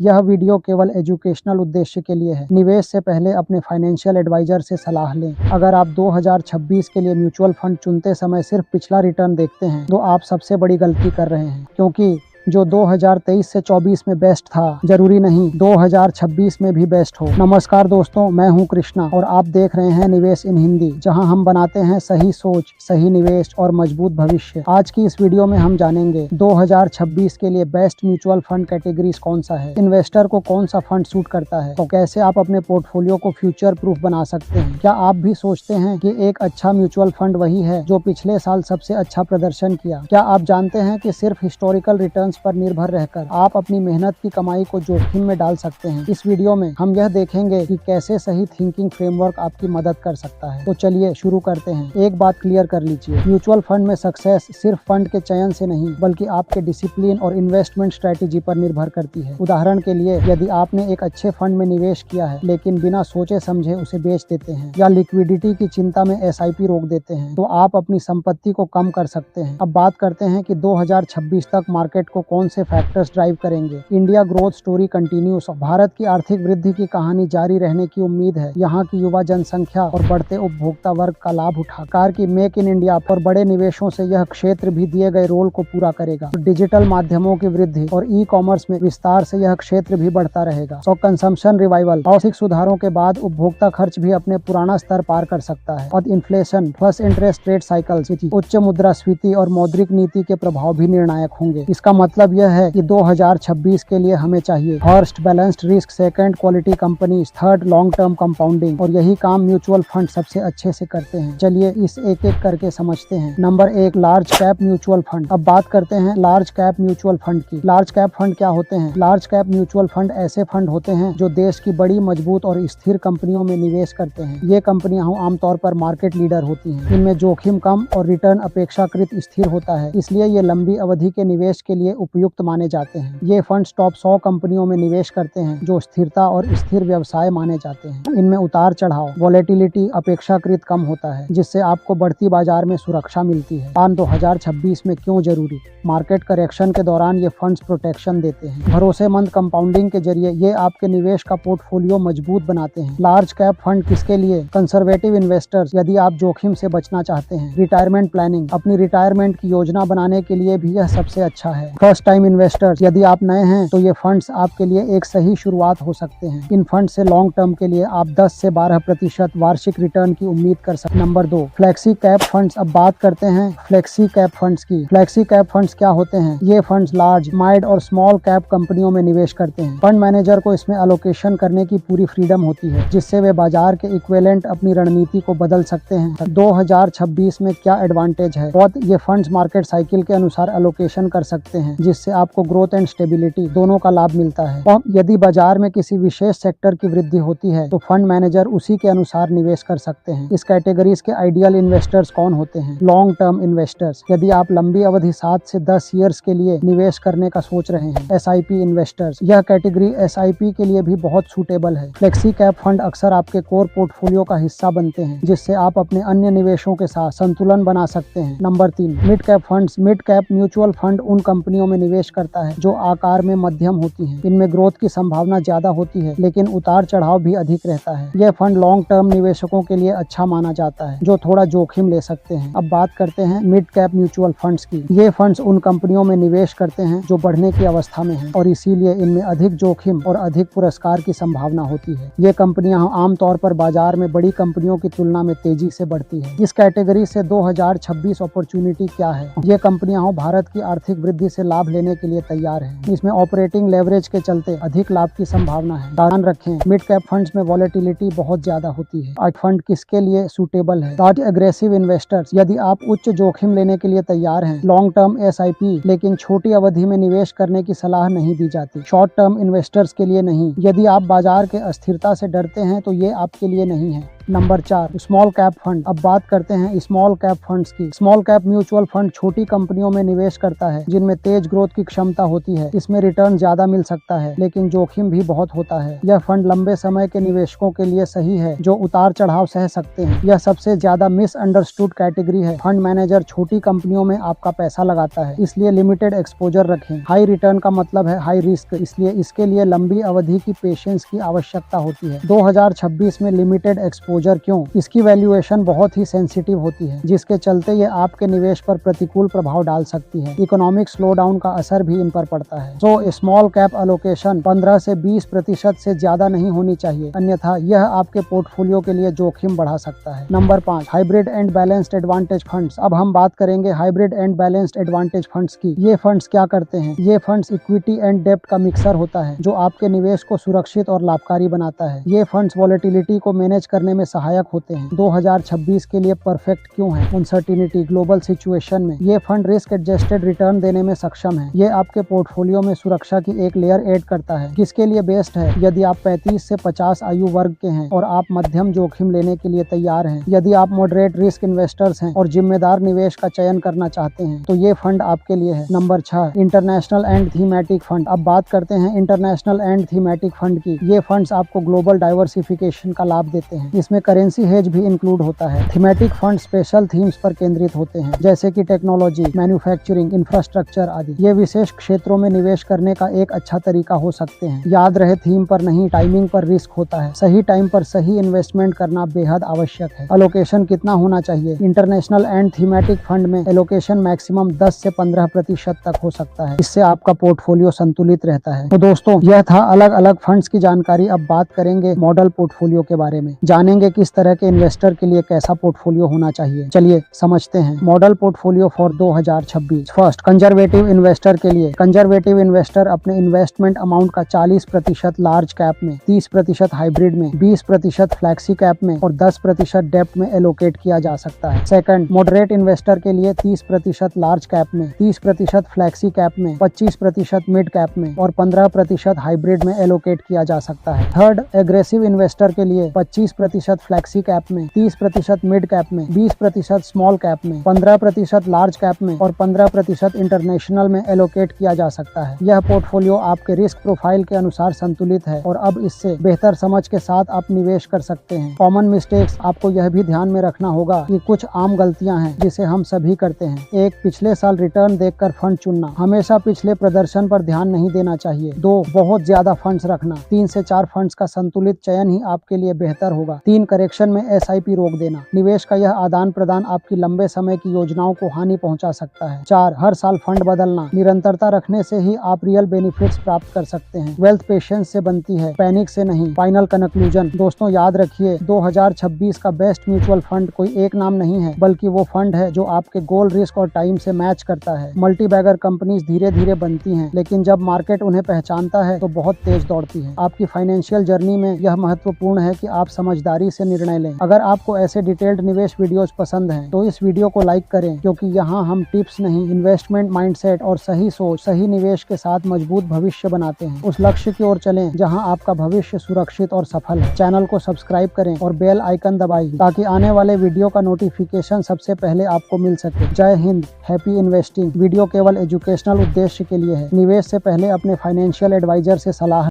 यह वीडियो केवल एजुकेशनल उद्देश्य के लिए है। निवेश से पहले अपने फाइनेंशियल एडवाइजर से सलाह लें। अगर आप 2026 के लिए म्यूचुअल फंड चुनते समय सिर्फ पिछला रिटर्न देखते हैं तो आप सबसे बड़ी गलती कर रहे हैं, क्योंकि जो 2023 से 24 में बेस्ट था, जरूरी नहीं 2026 में भी बेस्ट हो। नमस्कार दोस्तों, मैं हूं कृष्णा और आप देख रहे हैं निवेश इन हिंदी, जहां हम बनाते हैं सही सोच, सही निवेश और मजबूत भविष्य। आज की इस वीडियो में हम जानेंगे 2026 के लिए बेस्ट म्यूचुअल फंड कैटेगरीज कौन सा है, इन्वेस्टर को कौन सा फंड सूट करता है, तो कैसे आप अपने पोर्टफोलियो को फ्यूचर प्रूफ बना सकते हैं। क्या आप भी सोचते हैं कि एक अच्छा म्यूचुअल फंड वही है जो पिछले साल सबसे अच्छा प्रदर्शन किया? क्या आप जानते हैं कि सिर्फ हिस्टोरिकल रिटर्न पर निर्भर रहकर आप अपनी मेहनत की कमाई को जोखिम में डाल सकते हैं? इस वीडियो में हम यह देखेंगे कि कैसे सही थिंकिंग फ्रेमवर्क आपकी मदद कर सकता है। तो चलिए शुरू करते हैं। एक बात क्लियर कर लीजिए, म्यूचुअल फंड में सक्सेस सिर्फ फंड के चयन से नहीं बल्कि आपके डिसिप्लिन और इन्वेस्टमेंट स्ट्रेटेजी पर निर्भर करती है। उदाहरण के लिए, यदि आपने एक अच्छे फंड में निवेश किया है लेकिन बिना सोचे समझे उसे बेच देते हैं या लिक्विडिटी की चिंता में SIP रोक देते हैं, तो आप अपनी संपत्ति को कम कर सकते हैं। अब बात करते हैं कि 2026 तक मार्केट को कौन से फैक्टर्स ड्राइव करेंगे। India growth story continuous. Bharat की आर्थिक वृद्धि की कहानी जारी रहने की उम्मीद है। यहाँ की युवा जनसंख्या और बढ़ते उपभोक्ता वर्ग का लाभ उठा कार की मेक इन इंडिया और बड़े निवेशों से यह क्षेत्र भी दिए गए रोल को पूरा करेगा। डिजिटल माध्यमों की वृद्धि और ई-कॉमर्स में विस्तार से यह क्षेत्र भी बढ़ता रहेगा। तो कंजम्पशन रिवाइवल, औद्योगिक सुधारों के बाद उपभोक्ता खर्च भी अपने पुराना स्तर पार कर सकता है। और inflation plus interest rate cycles, उच्च मुद्रास्फीति और मौद्रिक नीति के प्रभाव भी निर्णायक होंगे। इसका मतलब यह है कि 2026 के लिए हमें चाहिए first balanced risk, second quality companies, third long term compounding, और यही काम म्यूचुअल फंड सबसे अच्छे से करते हैं। चलिए इस एक एक करके समझते हैं। Number 1, large cap mutual fund. अब बात करते हैं लार्ज कैप म्यूचुअल फंड की। लार्ज कैप फंड क्या होते हैं? लार्ज कैप म्यूचुअल फंड ऐसे फंड होते हैं जो देश की बड़ी, मजबूत और स्थिर कंपनियों में निवेश करते हैं। ये कंपनियां आमतौर पर मार्केट लीडर होती हैं। इनमें जोखिम कम और रिटर्न अपेक्षाकृत स्थिर होता है, इसलिए ये लंबी अवधि के निवेश के लिए उपयुक्त माने जाते हैं। ये फंड्स टॉप 100 कंपनियों में निवेश करते हैं जो स्थिरता और स्थिर व्यवसाय माने जाते हैं। इनमें उतार चढ़ाव, वॉलेटिलिटी अपेक्षाकृत कम होता है, जिससे आपको बढ़ती बाजार में सुरक्षा मिलती है। 2026 में क्यों जरूरी? मार्केट करेक्शन के दौरान ये फंड्स प्रोटेक्शन देते हैं। भरोसेमंद कंपाउंडिंग के जरिए ये आपके निवेश का पोर्टफोलियो मजबूत बनाते हैं। लार्ज कैप फंड किसके लिए? कंजर्वेटिव इन्वेस्टर्स, यदि आप जोखिम से बचना चाहते हैं। रिटायरमेंट प्लानिंग, अपनी रिटायरमेंट की योजना बनाने के लिए भी यह सबसे अच्छा है। फर्स्ट टाइम इन्वेस्टर्स, यदि आप नए हैं तो ये फंड्स आपके लिए एक सही शुरुआत हो सकते हैं। इन फंड से लॉन्ग टर्म के लिए आप 10 से 12% वार्षिक रिटर्न की उम्मीद कर सकते हैं। Number 2, flexi cap funds. अब बात करते हैं फ्लेक्सी कैप फंड्स की। फ्लेक्सी कैप फंड्स क्या होते हैं? ये फंड्स लार्ज, मिड और स्मॉल कैप कंपनियों में निवेश करते हैं। फंड मैनेजर को इसमें एलोकेशन करने की पूरी फ्रीडम होती है, जिससे वे बाजार के इक्विवेलेंट अपनी रणनीति को बदल सकते हैं। 2026 में क्या एडवांटेज है? ये फंड्स मार्केट साइकिल के अनुसार एलोकेशन कर सकते हैं, जिससे आपको ग्रोथ एंड स्टेबिलिटी दोनों का लाभ मिलता है। और यदि बाजार में किसी विशेष सेक्टर की वृद्धि होती है तो फंड मैनेजर उसी के अनुसार निवेश कर सकते हैं। इस कैटेगरीज के आइडियल इन्वेस्टर्स कौन होते हैं? लॉन्ग टर्म इन्वेस्टर्स, यदि आप लंबी अवधि 7 से 10 ईयर्स के लिए निवेश करने का सोच रहे हैं। SIP इन्वेस्टर्स, यह कैटेगरी SIP के लिए भी बहुत सूटेबल है। फ्लेक्सी कैप फंड अक्सर आपके कोर पोर्टफोलियो का हिस्सा बनते हैं, जिससे आप अपने अन्य निवेशों के साथ संतुलन बना सकते हैं। Number 3, mid cap funds. Mid cap mutual fund उन कंपनियों में निवेश करता है जो आकार में मध्यम होती हैं। इनमें ग्रोथ की संभावना ज्यादा होती है, लेकिन उतार चढ़ाव भी अधिक रहता है। यह फंड लॉन्ग टर्म निवेशकों के लिए अच्छा माना जाता है, जो थोड़ा जोखिम ले सकते हैं। अब बात करते हैं मिड कैप म्यूचुअल फंड्स की। ये फंड्स उन कंपनियों में निवेश करते हैं जो बढ़ने की अवस्था में हैं, और इसीलिए इनमें अधिक जोखिम और अधिक पुरस्कार की संभावना होती है। ये कंपनियां आमतौर पर बाजार में बड़ी कंपनियों की तुलना में तेजी से बढ़ती है। इस कैटेगरी से 2026 अपॉर्चुनिटी क्या है? ये कंपनियां भारत की आर्थिक वृद्धि से लाभ लेने के लिए तैयार हैं। इसमें ऑपरेटिंग लेवरेज के चलते अधिक लाभ की संभावना है। ध्यान रखें, मिड कैप फंड्स में वॉलेटिलिटी बहुत ज्यादा होती है। आज फंड किसके लिए सूटेबल है? लार्ज एग्रेसिव इन्वेस्टर्स, यदि आप उच्च जोखिम लेने के लिए तैयार हैं। लॉन्ग टर्म SIP, लेकिन छोटी अवधि में निवेश करने की सलाह नहीं दी जाती। शॉर्ट टर्म इन्वेस्टर्स के लिए नहीं, यदि आप बाजार के अस्थिरता से डरते हैं तो ये आपके लिए नहीं है। Number 4, small cap fund. अब बात करते हैं स्मॉल कैप फंड्स की। स्मॉल कैप म्यूचुअल फंड छोटी कंपनियों में निवेश करता है जिनमें तेज ग्रोथ की क्षमता होती है। इसमें रिटर्न ज्यादा मिल सकता है लेकिन जोखिम भी बहुत होता है। यह फंड लंबे समय के निवेशकों के लिए सही है जो उतार चढ़ाव सह सकते हैं। यह सबसे ज्यादा मिसअंडरस्टूड कैटेगरी है। फंड मैनेजर छोटी कंपनियों में आपका पैसा लगाता है, इसलिए लिमिटेड एक्सपोजर रखें। हाई रिटर्न का मतलब है हाई रिस्क, इसलिए इसके लिए लंबी अवधि की पेशेंस की आवश्यकता होती है। 2026 में लिमिटेड एक्सपोजर क्यों? इसकी वैल्यूएशन बहुत ही सेंसिटिव होती है जिसके चलते ये आपके निवेश पर प्रतिकूल प्रभाव डाल सकती है। इकोनॉमिक स्लोडाउन का असर भी इन पर पड़ता है। तो स्मॉल कैप एलोकेशन 15 से 20% से ज्यादा नहीं होनी चाहिए, अन्यथा यह आपके पोर्टफोलियो के लिए जोखिम बढ़ा सकता है। Number 5, hybrid and balanced advantage funds. अब हम बात करेंगे hybrid and balanced advantage funds की। ये फंड्स क्या करते हैं? ये फंड्स इक्विटी एंड डेब्ट का मिक्सर होता है जो आपके निवेश को सुरक्षित और लाभकारी बनाता है। ये फंड्स वॉलेटिलिटी को मैनेज करने में सहायक होते हैं। 2026 के लिए परफेक्ट क्यों है? अनसर्टिनिटी, ग्लोबल सिचुएशन में ये फंड रिस्क एडजस्टेड रिटर्न देने में सक्षम है। ये आपके पोर्टफोलियो में सुरक्षा की एक लेयर ऐड करता है। किसके लिए बेस्ट है? यदि आप 35 से 50 आयु वर्ग के हैं और आप मध्यम जोखिम लेने के लिए तैयार हैं। यदि आप मॉडरेट रिस्क इन्वेस्टर्स हैं और जिम्मेदार निवेश का चयन करना चाहते हैं तो ये फंड आपके लिए है। Number 6, international and thematic fund. अब बात करते हैं इंटरनेशनल एंड थीमेटिक फंड की। ये फंड्स आपको ग्लोबल डाइवर्सिफिकेशन का लाभ देते हैं। इसमें करेंसी हेज भी इंक्लूड होता है। थीमेटिक फंड स्पेशल थीम्स पर केंद्रित होते हैं जैसे कि टेक्नोलॉजी, मैन्युफैक्चरिंग, इंफ्रास्ट्रक्चर आदि। ये विशेष क्षेत्रों में निवेश करने का एक अच्छा तरीका हो सकते हैं। याद रहे, थीम पर नहीं, टाइमिंग पर रिस्क होता है। सही टाइम पर सही इन्वेस्टमेंट करना बेहद आवश्यक है। एलोकेशन कितना होना चाहिए? इंटरनेशनल एंड थीमेटिक फंड में एलोकेशन मैक्सिमम 10 से 15% तक हो सकता है। इससे आपका पोर्टफोलियो संतुलित रहता है। तो दोस्तों, यह था अलग अलग फंड्स की जानकारी। अब बात करेंगे मॉडल पोर्टफोलियो के बारे में। जानेंगे किस तरह के इन्वेस्टर के लिए कैसा पोर्टफोलियो होना चाहिए। चलिए समझते हैं model portfolio for 2026। First, conservative investor के लिए। कंजर्वेटिव इन्वेस्टर अपने इन्वेस्टमेंट अमाउंट का 40% लार्ज कैप में, 30% हाइब्रिड में, 20% फ्लैक्सी कैप में और 10% डेब्ट में एलोकेट किया जा सकता है। सेकंड, मॉडरेट इन्वेस्टर के लिए 30% लार्ज कैप में, 30% फ्लैक्सी कैप में, 25% मिड कैप में और 15% हाइब्रिड में एलोकेट किया जा सकता है। थर्ड, एग्रेसिव इन्वेस्टर के लिए 25% फ्लैक्सी कैप में, 30% मिड कैप में, 20% स्मॉल कैप में, 15% लार्ज कैप में और 15% इंटरनेशनल में एलोकेट किया जा सकता है। यह पोर्टफोलियो आपके रिस्क प्रोफाइल के अनुसार संतुलित है और अब इससे बेहतर समझ के साथ आप निवेश कर सकते हैं। कॉमन मिस्टेक्स, आपको यह भी ध्यान में रखना होगा कि कुछ आम गलतियां हैं जिसे हम सभी करते हैं। 1, पिछले साल रिटर्न देखकर फंड चुनना। हमेशा पिछले प्रदर्शन पर ध्यान नहीं देना चाहिए। 2, बहुत ज्यादा फंड्स रखना। 3 से 4 फंड्स का संतुलित चयन ही आपके लिए बेहतर होगा। 3, करेक्शन में SIP रोक देना। निवेश का यह आदान प्रदान आपकी लंबे समय की योजनाओं को हानि पहुंचा सकता है। 4, हर साल फंड बदलना। निरंतरता रखने से ही आप रियल बेनिफिट्स प्राप्त कर सकते हैं। वेल्थ पेशेंस से बनती है, पैनिक से नहीं। फाइनल कंक्लूजन, दोस्तों याद रखिए, 2026 का बेस्ट म्यूचुअल फंड कोई एक नाम नहीं है, बल्कि वो फंड है जो आपके गोल, रिस्क और टाइम से मैच करता है। मल्टी बैगर कंपनीज धीरे धीरे बनती हैं, लेकिन जब मार्केट उन्हें पहचानता है तो बहुत तेज दौड़ती है। आपकी फाइनेंशियल जर्नी में यह महत्वपूर्ण है कि आप समझदारी से निर्णय लें। अगर आपको ऐसे डिटेल्ड निवेश वीडियोस पसंद हैं तो इस वीडियो को लाइक करें, क्योंकि यहाँ हम टिप्स नहीं, इन्वेस्टमेंट माइंडसेट और सही सोच, सही निवेश के साथ मजबूत भविष्य बनाते हैं। उस लक्ष्य की ओर चलें जहां आपका भविष्य सुरक्षित और सफल है। चैनल को सब्सक्राइब करें और बेल आइकन दबाइए ताकि आने वाले वीडियो का नोटिफिकेशन सबसे पहले आपको मिल सके। जय हिंद, हैप्पी इन्वेस्टिंग। वीडियो केवल एजुकेशनल उद्देश्य के लिए है। निवेश से पहले अपने फाइनेंशियल एडवाइजर से सलाह